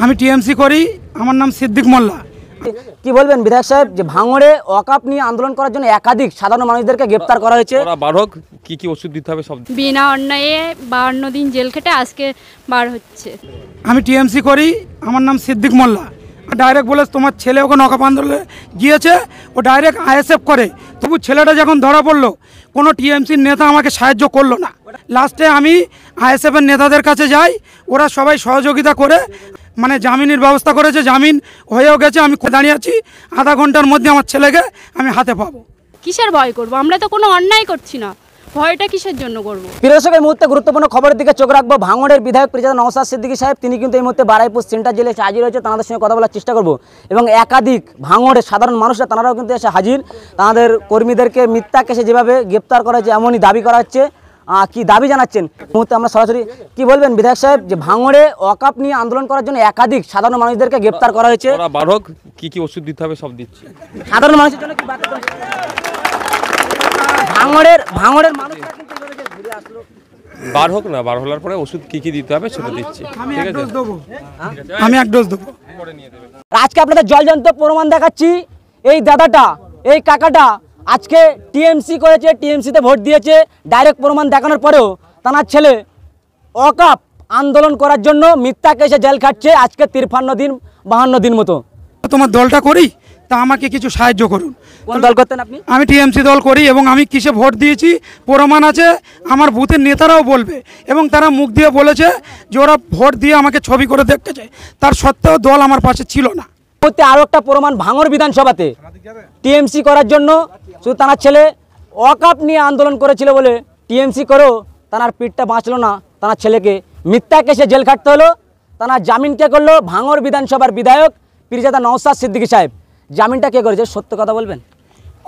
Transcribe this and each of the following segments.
আমি টিএমসি করি, আমার নাম সিদ্দিক মোল্লা। কি বলবেন বিধায়ক সাহেব, যে ভাঙড়ে ওয়াকআপ নিয়ে আন্দোলন করার জন্য একাধিক সাধারণ মানুষদেরকে গ্রেফতার করা হয়েছে। বারক কি কি ওষুধ দিতে হবে সব বিনা অন্যায়ে 52 দিন জেল খেটে আজকে বার হচ্ছে। আমি টিএমসি করি, আমার নাম সিদ্দিক মোল্লা। ডাইরেক্ট বলে তোমার ছেলে ওখানে ওয়াকআপ আন্দোলনে গিয়েছে, ও ডাইরেক্ট আইএসএফ করে। তবু ছেলেটা যখন ধরা পড়লো, কোনো টিএমসির নেতা আমাকে সাহায্য করলো না। লাস্টে আমি আইএসএফের নেতাদের কাছে যাই, ওরা সবাই সহযোগিতা করে মানে জামিনের ব্যবস্থা করেছে, জামিন হয়েও গেছে। আমি দাঁড়িয়ে আছি, আধা ঘন্টার মধ্যে আমার ছেলেকে আমি হাতে পাবো। কিসের ভয় করব? আমরা তো কোনো অন্যায় করছি না, ভয়টা কিসের জন্য করব? প্রিয় দর্শক, এই মুহূর্তে গুরুত্বপূর্ণ খবরের দিকে চোখ রাখবো। ভাঙড়ের বিধায়ক পীরজাদা নওশাদ সিদ্দিকী সাহেব, তিনি কিন্তু এই মুহূর্তে বারাইপুর সেন্টার জেলে হাজির হয়েছে। তাদের সঙ্গে কথা বলার চেষ্টা করব এবং একাধিক ভাঙড়ের সাধারণ মানুষরা তারাও কিন্তু এসে হাজির। তাদের কর্মীদেরকে মিথ্যা কেসে যেভাবে গ্রেপ্তার করা হয়েছে, এমনই দাবি করা হচ্ছে। কি দাবি জানাচ্ছেন মুহূর্তে আমরা সরাসরি। কি বলবেন বিধায়ক সাহেব, যে ভাঙড়ে ওয়াকআপ নিয়ে আন্দোলন করার জন্য একাধিক সাধারণ মানুষদেরকে গ্রেপ্তার করা হয়েছে। বারক কি কি ওষুধ দিতে হবে সব দিচ্ছি। সাধারণ মানুষের জন্য কি বার্তা ভাঙড়ের মানুষরা কিন্তু ঘুরে আসলো। বার হোক না, বার হওয়ার পরে ওষুধ কি কি দিতে হবে সেটা দিচ্ছি। আমি এক ডোজ দেবো, আমি এক ডোজ দেবো। আজকে আপনাদের জলজন্ত প্রমাণ দেখাচ্ছি। এই দাদাটা, এই কাকাটা আজকে টিএমসি করেছে, টিএমসিতে ভোট দিয়েছে। ডাইরেক্ট প্রমাণ দেখানোর পরেও তার ছেলে ওয়াকআপ আন্দোলন করার জন্য মিথ্যা কেসে জেল খাটছে আজকে 53 দিন 52 দিন মতো। তোমার দলটা করি, তা আমাকে কিছু সাহায্য করুন। কোন দল করতেন আপনি? আমি টিএমসি দল করি এবং আমি কিসে ভোট দিয়েছি প্রমাণ আছে। আমার বুথের নেতারাও বলবে এবং তারা মুখ দিয়ে বলেছে যে ওরা ভোট দিয়ে আমাকে ছবি করে দেখতে চায়। তার সত্ত্বেও দল আমার পাশে ছিল না। আরও একটা প্রমাণ, ভাঙড় বিধানসভাতে টিএমসি করার জন্য শুধু তার ছেলে ওয়াকআপ নিয়ে আন্দোলন করেছিল বলে টিএমসি করেও তার পিঠটা বাঁচলো না। তার ছেলেকে মিথ্যা কেসে জেল খাটতে হলো। তার জামিন কে করলো? ভাঙড় বিধানসভার বিধায়ক পীরজাদা নওশাদ সিদ্দিকী সাহেব। জামিনটা কে করেছে? সত্য কথা বলবেন?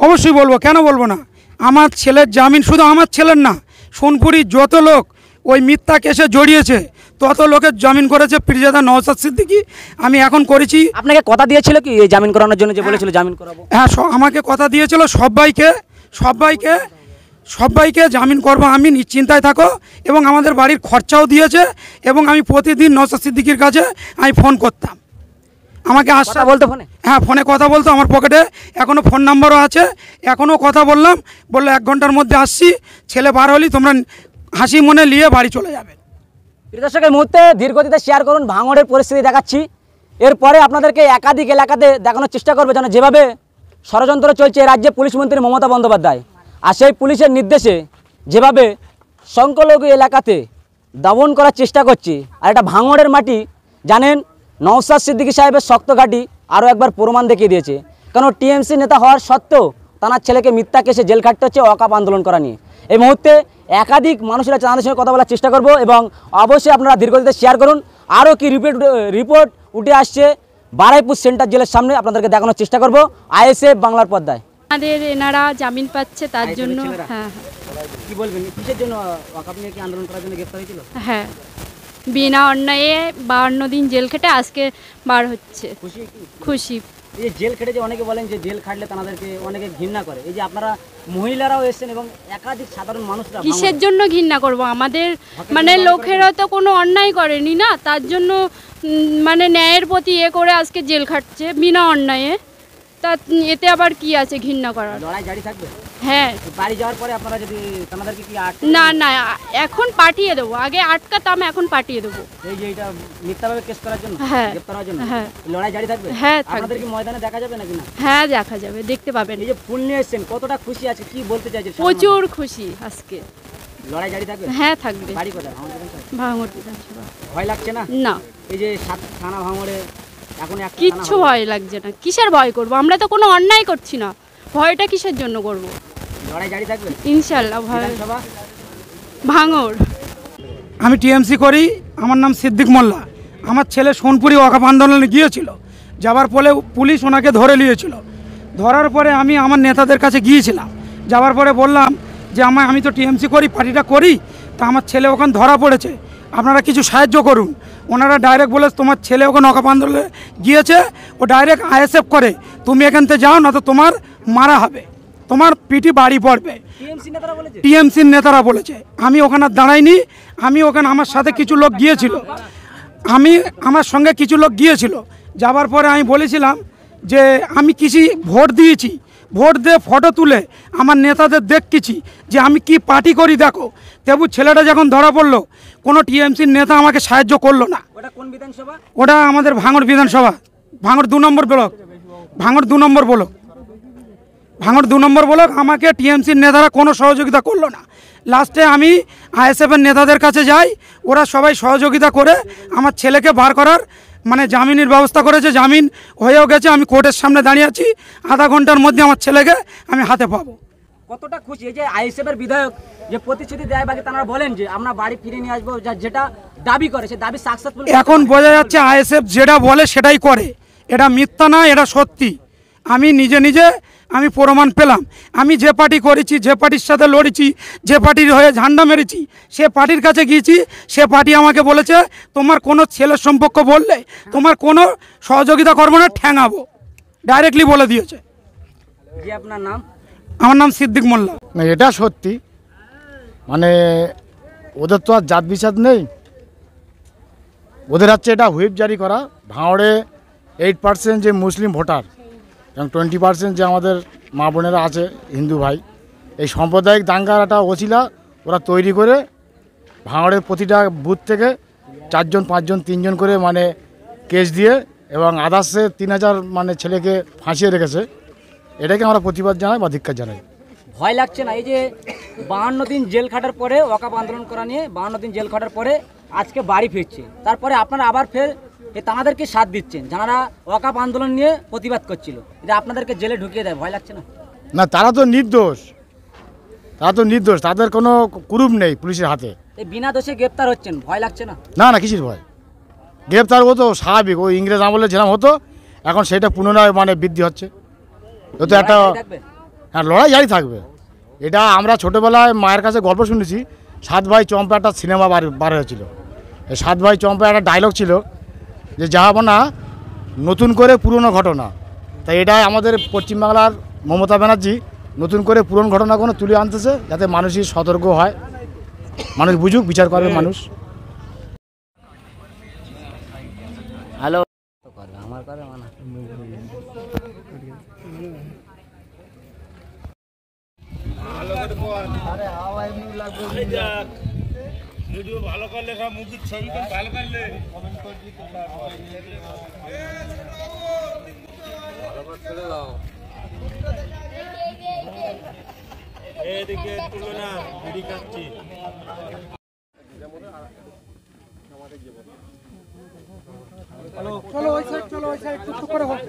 অবশ্যই বলবো, কেন বলবো না। আমার ছেলের জামিন, শুধু আমার ছেলের না, সোনপুরি যত লোক ওই মিথ্যা কেসে জড়িয়েছে তত লোকের জামিন করেছে পীরজাদা নওশাদ সিদ্দিকী। আমি এখন করেছি। আপনাকে কথা দিয়েছিল কি এই জামিন করানোর জন্য, যে বলেছিল জামিন করাবো? হ্যাঁ, আমাকে কথা দিয়েছিল সবাইকে জামিন করবো, আমি নিশ্চিন্তায় থাকো। এবং আমাদের বাড়ির খরচাও দিয়েছে এবং আমি প্রতিদিন নওশাদ সিদ্দিকীর কাছে আমি ফোন করতাম। আমাকে আশ্বাস বলতো ফোনে? হ্যাঁ, ফোনে কথা বলতো। আমার পকেটে এখনও ফোন নাম্বারও আছে। এখনও কথা বললাম, বললো 1 ঘন্টার মধ্যে আসছি, ছেলে বার হলি তোমরা হাসি মনে নিয়ে বাড়ি চলে যাবে। প্রিয় দর্শক, এই মুহূর্তে ধীরগতিতে শেয়ার করুন ভাঙড়ের পরিস্থিতি দেখাচ্ছি। এরপরে আপনাদেরকে একাধিক এলাকাতে দেখানোর চেষ্টা করবে যেন যেভাবে ষড়যন্ত্র চলছে রাজ্যে পুলিশ মন্ত্রী মমতা বন্দ্যোপাধ্যায়, আর সেই পুলিশের নির্দেশে যেভাবে সংখ্যালঘু এলাকাতে দাবন করার চেষ্টা করছে। আর এটা ভাঙড়ের মাটি, জানেন নওশাদ সিদ্দিকী সাহেবের শক্ত ঘাঁটি আরও একবার প্রমাণ দেখিয়ে দিয়েছে। কারণ টিএমসি নেতা হওয়ার সত্ত্বেও তার ছেলেকে মিথ্যা কেসে জেল খাটতে হচ্ছে ওয়াকআপ আন্দোলন করা নিয়ে। এই মুহূর্তে একাধিক মানুষেরা তাদের সঙ্গে কথা বলার চেষ্টা করব এবং অবশ্যই আপনারা ধীরগতিতে শেয়ার করুন। আরও কি রিপোর্ট উঠে আসছে বারাইপুর সেন্টার জেলের সামনে আপনাদেরকে দেখানোর চেষ্টা করব আইএসএফ বাংলার পর্দায়। আমাদের এনারা জামিন পাচ্ছে তার জন্য। হ্যাঁ, কি বলবেন, কিসের জন্য ওয়াকআপ নিয়ে কি আন্দোলন করার জন্য গ্রেফতার হয়েছিল? হ্যাঁ, বিনা অন্যায়ে 52 দিন জেল খেটে আজকে বার হচ্ছে। খুশি। এই যে জেল খেটে, যে অনেকে বলেন যে জেল খাটলে তাদেরকে অনেকে ঘৃণা করে, এই যে আপনারা মহিলারাও এসেছেন এবং একাধিক সাধারণ মানুষরা, কিসের জন্য ঘৃণা করব? আমাদের মানে লোকেরা তো কোনো অন্যায় করেনি না, তার জন্য মানে ন্যায়ের প্রতি করে আজকে জেল খাটছে বিনা অন্যায়ে। তা এতে আবার কি আছে ঘৃণা করার? লড়াই জারি থাকবে? হ্যাঁ, বাড়ি যাওয়ার পরে আপনারা যদি আমাদেরকে কি না এখন পাঠিয়ে দেবো, আগে আটকাতাম, এখন পাঠিয়ে দেবো। এই যে এটা মিথ্যাভাবে কেস করার জন্য, হ্যাঁ, গ্রেফতার হওয়ার জন্য, হ্যাঁ, লড়াই জারি থাকবে? হ্যাঁ, আপনাদের কি ময়দানে দেখা যাবে নাকি না? হ্যাঁ, দেখা যাবে, দেখতে পাবেন। এই যে ফুল নিয়ে এসেছেন, কতটা খুশি আছে, কি বলতে চাইছেন? প্রচুর খুশি আজকে। লড়াই জারি থাকবে? হ্যাঁ, থাকবে। বাড়ি কোথায়? ভাঙড় বিধানসভা। ভয় লাগছে না? না, এই যে 7 থানা ভাঙড়ে এখন কিচ্ছু ভয় লাগছে না। কিসের ভয় করব? আমরা তো কোনো অন্যায় করছি না, ভয়টা কিসের জন্য করব? লড়াই জারি থাকবে ইনশাআল্লাহ। ভয় ভাঙড়। আমি টিএমসি করি, আমার নাম সিদ্দিক মোল্লা। আমার ছেলে সোনপুরি ওয়াকআপ আন্দোলনে গিয়েছিল, যাবার পরে পুলিশ ওনাকে ধরে নিয়েছিল। ধরার পরে আমি আমার নেতাদের কাছে গিয়েছিলাম, যাওয়ার পরে বললাম যে আমি তো টিএমসি করি, পার্টিটা করি, তা আমার ছেলে ওখানে ধরা পড়েছে, আপনারা কিছু সাহায্য করুন। ওনারা ডাইরেক্ট বলে তোমার ছেলে ওখানে ওয়াকআপ আন্দোলনে গিয়েছে, ও ডাইরেক্ট আইএসএফ করে, তুমি এখান থেকে যাও না তো তোমার মারা হবে, তোমার পিটি বাড়ি পড়বে। টিএমসির নেতারা বলেছে। আমি ওখানে দাঁড়াইনি, আমি ওখানে আমার সাথে কিছু লোক গিয়েছিল, আমার সঙ্গে কিছু লোক গিয়েছিল, যাবার পরে আমি বলেছিলাম যে আমি কিছু ভোট দিয়েছি, ভোট দিয়ে ফটো তুলে আমার নেতাদের দেখেছি যে আমি কি পার্টি করি দেখো। তবু ছেলেটা যখন ধরা পড়লো, কোনো টিএমসির নেতা আমাকে সাহায্য করলো না। ওটা কোন বিধানসভা? ওটা আমাদের ভাঙড় বিধানসভা, ভাঙড় 2 নম্বর ব্লক, ভাঙড় 2 নম্বর ব্লক, ভাঙড় 2 নম্বর ব্লক। আমাকে টিএমসির নেতারা কোনো সহযোগিতা করলো না। লাস্টে আমি আইএসএফের নেতাদের কাছে যাই, ওরা সবাই সহযোগিতা করে আমার ছেলেকে বার করার মানে জামিনের ব্যবস্থা করেছে। জামিন হয়েও গেছে, আমি কোর্টের সামনে দাঁড়িয়ে আছি। আধা ঘন্টার মধ্যে আমার ছেলেকে আমি হাতে পাবো। কতটা খুশি এই যে আইএসএফের বিধায়ক যে প্রতিশ্রুতি দেয়, বাকি তারা বলেন যে আমরা বাড়ি ফিরে নিয়ে আসবো, যেটা দাবি করে সে দাবি সাকসেসফুল। এখন বোঝা যাচ্ছে আইএসএফ যেটা বলে সেটাই করে, এটা মিথ্যা না, এটা সত্যি। আমি নিজে আমি প্রমাণ পেলাম। আমি যে পার্টি করেছি, যে পার্টির সাথে লড়েছি, যে পার্টির হয়ে ঝান্ডা মেরেছি, সে পার্টির কাছে গিয়েছি, সে পার্টি আমাকে বলেছে তোমার কোনো ছেলের সম্পর্ক বললে তোমার কোনো সহযোগিতা করবো না, ঠ্যাঙাবো, ডাইরেক্টলি বলে দিয়েছে। জি, আপনার নাম? আমার নাম সিদ্দিক মোল্লা। না, এটা সত্যি, মানে ওদের তো আর জাত বিচার নেই, ওদের হচ্ছে এটা হুইপ জারি করা। ভাঙড়ে 8% যে মুসলিম ভোটার এবং 20% যে আমাদের মা বোনেরা আছে হিন্দু ভাই, এই সাম্প্রদায়িক দাঙ্গার একটা ওছিলা ওরা তৈরি করে ভাঙড়ের প্রতিটা বুথ থেকে 4 জন 5 জন 3 জন করে মানে কেস দিয়ে এবং আদার্সে 3000 মানে ছেলেকে ফাঁসিয়ে রেখেছে। এটাকে আমরা প্রতিবাদ জানাই বা ধিক্কার জানাই। ভয় লাগছে না এই যে 52 দিন জেল খাটার পরে, ওয়াকাফ আন্দোলন করা নিয়ে 52 দিন জেল খাটার পরে আজকে বাড়ি ফিরছে, তারপরে আপনারা আবার ফের তাদেরকে সাথ দিচ্ছেন যারা ওয়াকাফ আন্দোলন নিয়ে প্রতিবাদ করছিল, যে আপনাদেরকে জেলে ঢুকিয়ে দেয়? ভয় লাগছে না? না, তারা তো নির্দোষ, তাদের কোনো কুরুপ নেই পুলিশের হাতে। এই বিনা দোষে গ্রেপ্তার হচ্ছেন, ভয় লাগছে না? না না, কিসের ভয়? গ্রেপ্তার হতো স্বাভাবিক, ওই ইংরেজ আমলে যেরকম হতো এখন সেটা পুনরায় মানে বৃদ্ধি হচ্ছে। তো একটা হ্যাঁ, লড়াই জারি থাকবে। এটা আমরা ছোটোবেলায় মায়ের কাছে গল্প শুনেছি, 7 ভাই চম্পা একটা সিনেমা বার হয়েছিল। এই 7 ভাই চম্পা একটা ডায়লগ ছিল যে যাবো না নতুন করে পুরনো ঘটনা। তাই এটা আমাদের পশ্চিমবাংলার মমতা ব্যানার্জি নতুন করে পুরনো ঘটনাগুলো তুলে আনতেছে, যাতে মানুষই সতর্ক হয়, মানুষ বুঝুক, বিচার করবে মানুষ। হ্যালো, আমার করে মানা ভিডিও ভালো করলে সব মুখের ছবি ভালো করলে এদিকে তুলো না, ভিডি কাটছি। চলো ওই সাইড, চলো ওই সাইড, টুকটুক করে হোক।